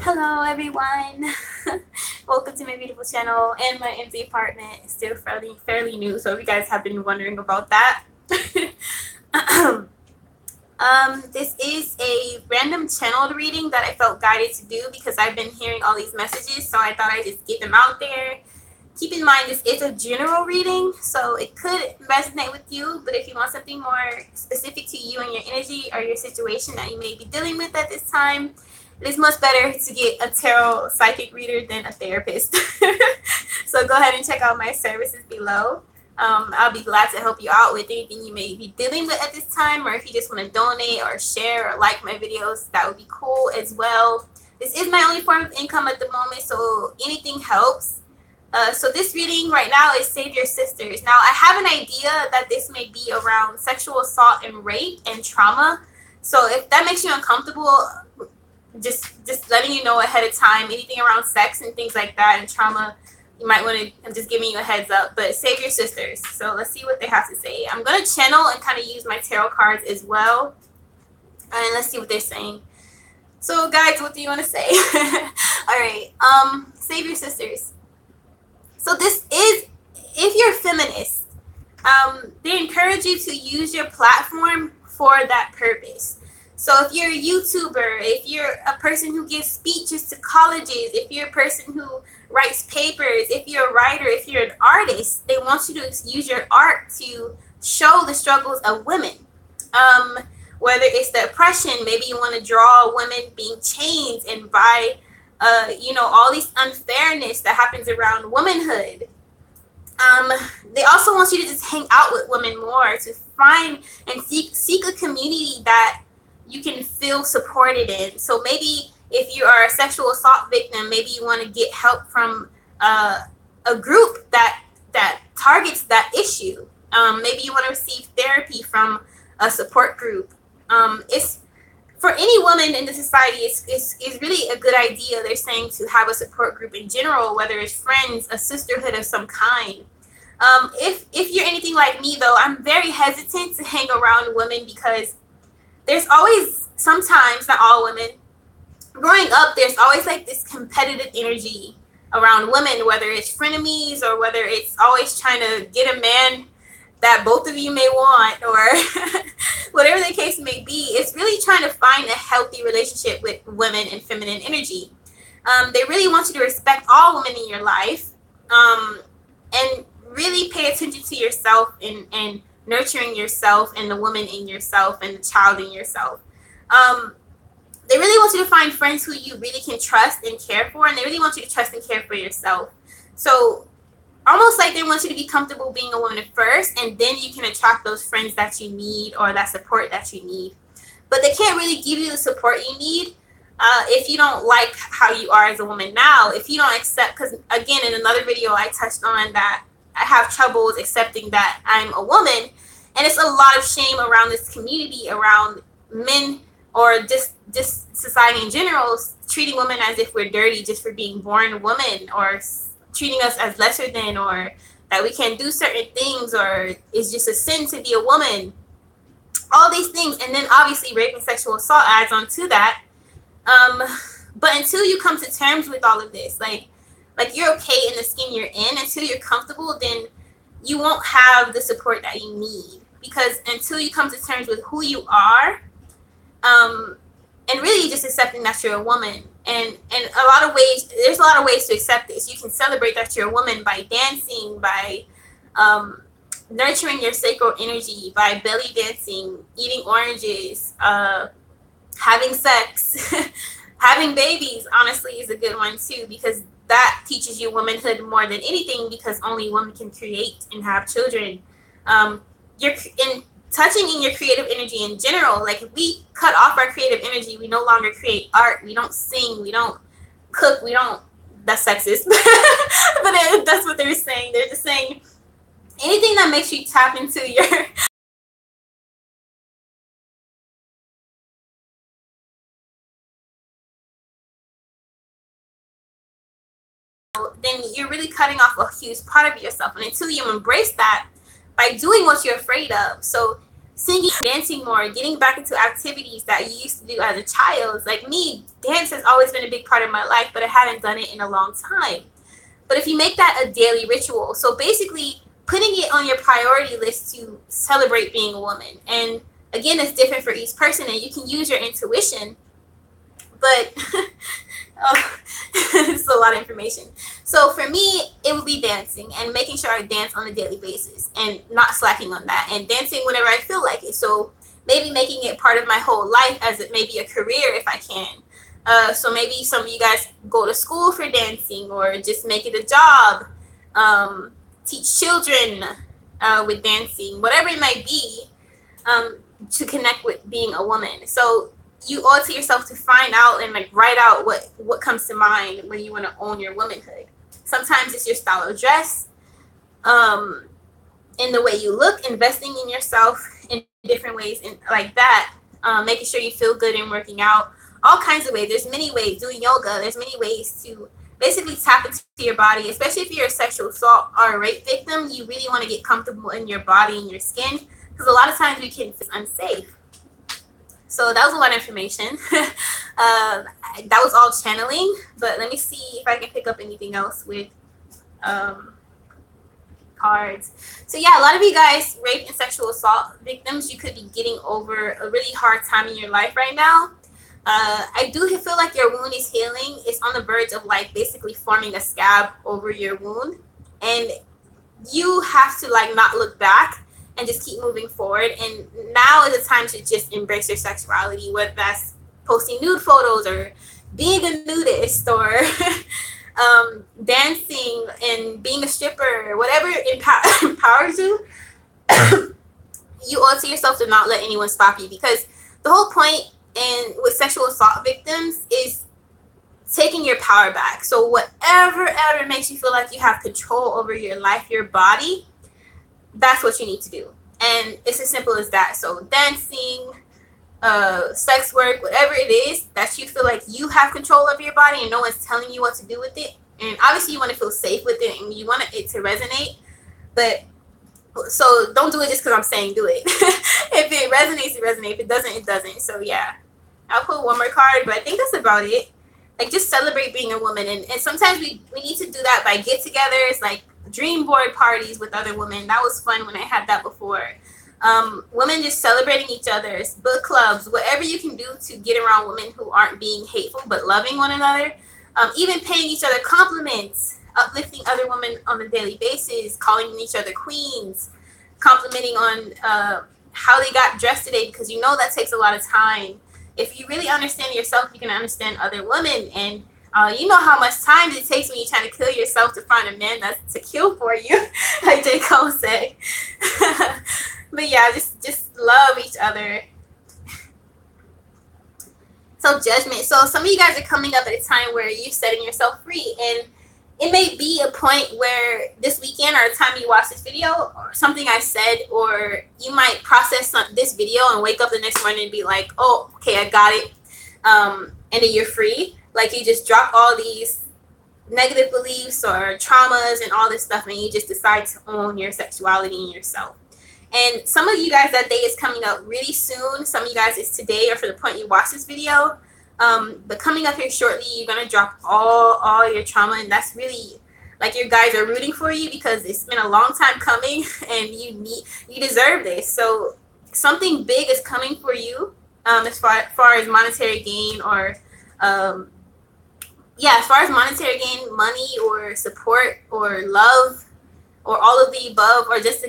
Hello everyone. Welcome to my beautiful channel, and my MZ apartment is still fairly new, so if you guys have been wondering about that. This is a random channeled reading that I felt guided to do because I've been hearing all these messages, so I thought I'd just get them out there. Keep in mind this is a general reading, so it could resonate with you, but if you want something more specific to you and your energy or your situation that you may be dealing with at this time, it is much better to get a tarot psychic reader than a therapist. So go ahead and check out my services below. I'll be glad to help you out with anything you may be dealing with at this time, or if you just want to donate or share or like my videos, that would be cool as well. This is my only form of income at the moment, so anything helps. So this reading right now is Save Your Sisters. Now, I have an idea that this may be around sexual assault and rape and trauma. So if that makes you uncomfortable, just letting you know ahead of time, anything around sex and things like that and trauma, you might want to, I'm just giving you a heads up, but Save Your Sisters. So let's see what they have to say. I'm going to channel and kind of use my tarot cards as well. And let's see what they're saying. So guys, what do you want to say? All right. Save Your Sisters. So this is, if you're feminist, they encourage you to use your platform for that purpose. So if you're a YouTuber, if you're a person who gives speeches to colleges, if you're a person who writes papers, if you're a writer, if you're an artist, they want you to use your art to show the struggles of women. Whether it's the oppression, maybe you want to draw women being chained and by, all these unfairness that happens around womanhood. They also want you to just hang out with women more, to find and seek a community that you can feel supported in. So maybe if you are a sexual assault victim, maybe you want to get help from a group that targets that issue. Maybe you want to receive therapy from a support group. It's for any woman in the society, it's really a good idea, they're saying, to have a support group in general, whether it's friends, a sisterhood of some kind. If you're anything like me, though, I'm very hesitant to hang around women because there's always, sometimes, not all women, growing up, there's always like this competitive energy around women, whether it's frenemies or whether it's always trying to get a man that both of you may want, or whatever the case may be. It's really trying to find a healthy relationship with women and feminine energy. They really want you to respect all women in your life, and really pay attention to yourself and nurturing yourself and the woman in yourself and the child in yourself. They really want you to find friends who you really can trust and care for, and they really want you to trust and care for yourself. So almost like they want you to be comfortable being a woman first, and then you can attract those friends that you need or that support that you need. But they can't really give you the support you need if you don't like how you are as a woman now. If you don't accept, because again, in another video I touched on that I have troubles accepting that I'm a woman, and it's a lot of shame around this community, around men, or just society in general, treating women as if we're dirty just for being born women, or treating us as lesser than, or that we can't do certain things, or it's just a sin to be a woman. All these things, and then obviously rape and sexual assault adds on to that. But until you come to terms with all of this, like you're okay in the skin you're in, until you're comfortable, then you won't have the support that you need. Because until you come to terms with who you are, and really just accepting that you're a woman, and a lot of ways, there's a lot of ways to accept this. You can celebrate that you're a woman by dancing, by nurturing your sacral energy, by belly dancing, eating oranges, having sex, having babies, honestly, is a good one too, because that teaches you womanhood more than anything, because only women can create and have children. You're in touching in your creative energy in general. Like, if we cut off our creative energy, we no longer create art, we don't sing, we don't cook, we don't, that's sexist. But that's what they're saying. They're just saying anything that makes you tap into your then you're really cutting off a huge part of yourself. And until you embrace that by doing what you're afraid of. So singing, dancing more, getting back into activities that you used to do as a child. Like me, dance has always been a big part of my life, but I haven't done it in a long time. But if you make that a daily ritual, so basically putting it on your priority list to celebrate being a woman. And again, it's different for each person, and you can use your intuition, but oh, it's a lot of information. So for me, it would be dancing and making sure I dance on a daily basis and not slacking on that, and dancing whenever I feel like it. So maybe making it part of my whole life as it may be a career if I can. So maybe some of you guys go to school for dancing, or just make it a job. Teach children with dancing, whatever it might be, to connect with being a woman. So you owe it to yourself to find out and like write out what comes to mind when you want to own your womanhood. Sometimes it's your style of dress, in the way you look, investing in yourself in different ways, and like that, making sure you feel good and working out. All kinds of ways. There's many ways. Doing yoga. There's many ways to basically tap into your body, especially if you're a sexual assault or a rape victim. You really want to get comfortable in your body and your skin, because a lot of times we can feel unsafe. So that was a lot of information. That was all channeling, but let me see if I can pick up anything else with cards. So yeah, a lot of you guys, rape and sexual assault victims, you could be getting over a really hard time in your life right now. I do feel like your wound is healing. It's on the verge of like basically forming a scab over your wound, and you have to like not look back and just keep moving forward. And now is the time to just embrace your sexuality, whether that's posting nude photos or being a nudist or dancing and being a stripper, whatever empowers you. You owe it to yourself to not let anyone stop you, because the whole point with sexual assault victims is taking your power back. So whatever ever makes you feel like you have control over your life, your body, that's what you need to do. And it's as simple as that. So dancing, sex work, whatever it is that you feel like you have control over your body and no one's telling you what to do with it. And obviously you want to feel safe with it and you want it to resonate. But so don't do it just because I'm saying do it. If it resonates, it resonates. If it doesn't, it doesn't. So yeah, I'll put one more card, but I think that's about it. Like, just celebrate being a woman. And sometimes we need to do that by get-togethers, like dream board parties with other women. That was fun when I had that before. Women just celebrating each other's book clubs, whatever you can do to get around women who aren't being hateful but loving one another. Even paying each other compliments, uplifting other women on a daily basis, calling each other queens, complimenting on how they got dressed today, because you know that takes a lot of time. If you really understand yourself, you can understand other women. And you know how much time it takes when you're trying to kill yourself to find a man that's to kill for you, like J. Cole said. But yeah, just love each other. So judgment. So some of you guys are coming up at a time where you're setting yourself free. And it may be a point where this weekend or the time you watch this video or something I said, or you might process this video and wake up the next morning and be like, oh, okay, I got it. And then you're free. Like, you just drop all these negative beliefs or traumas and all this stuff, and you just decide to own your sexuality and yourself. And some of you guys, that day is coming up really soon. Some of you guys, it's today or for the point you watch this video. But coming up here shortly, you're going to drop all your trauma. And that's really, like, your guys are rooting for you because it's been a long time coming and you deserve this. So something big is coming for you as far as monetary gain or, as far as monetary gain, money or support or love or all of the above, or just